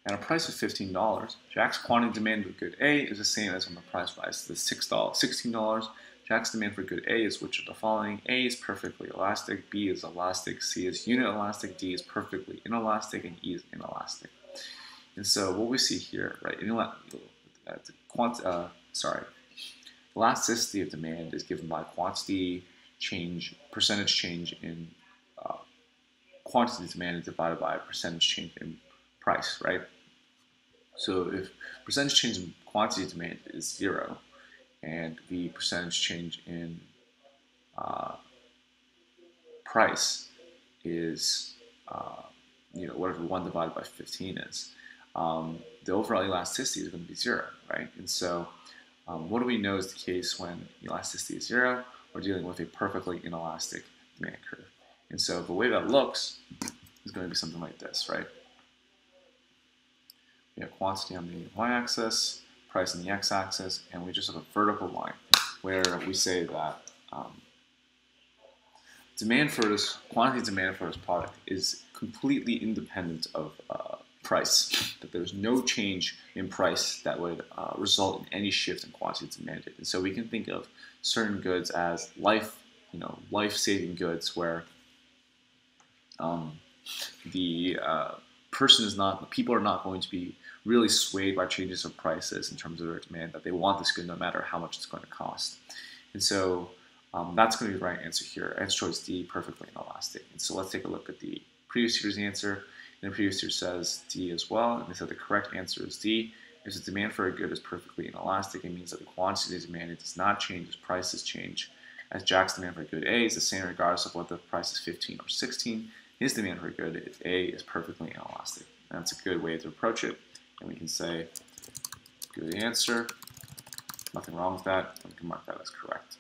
and a price of $15, Jack's quantity demand of good A is the same as when the price rises to $16. Jack's demand for good A is which of the following? A is perfectly elastic, B is elastic, C is unit elastic, D is perfectly inelastic, and E is inelastic. And so what we see here, right, elasticity of demand is given by quantity change, percentage change in quantity demanded divided by percentage change in price, right? So if percentage change in quantity demand is 0, and the percentage change in price is, whatever 1 divided by 15 is, the overall elasticity is going to be 0, right? And so what do we know is the case when elasticity is 0? We're dealing with a perfectly inelastic demand curve. And so the way that looks is going to be something like this, right? We have quantity on the y-axis, price on the x-axis, and we just have a vertical line where we say that quantity demand for this product is completely independent of price, that there's no change in price that would result in any shift in quantity demanded. And so we can think of certain goods as life-saving goods where people are not going to be really swayed by changes of prices in terms of their demand, that they want this good no matter how much it's going to cost. And so that's going to be the right answer here. Answer choice D, perfectly inelastic. And so let's take a look at the previous year's answer. And the previous year says D as well, and they said the correct answer is D. If the demand for a good is perfectly inelastic, it means that the quantity demanded does not change as prices change. As Jack's demand for a good A is the same regardless of whether the price is 15 or 16, his demand for a good if A is perfectly inelastic. And that's a good way to approach it. And we can say, good answer, nothing wrong with that, and we can mark that as correct.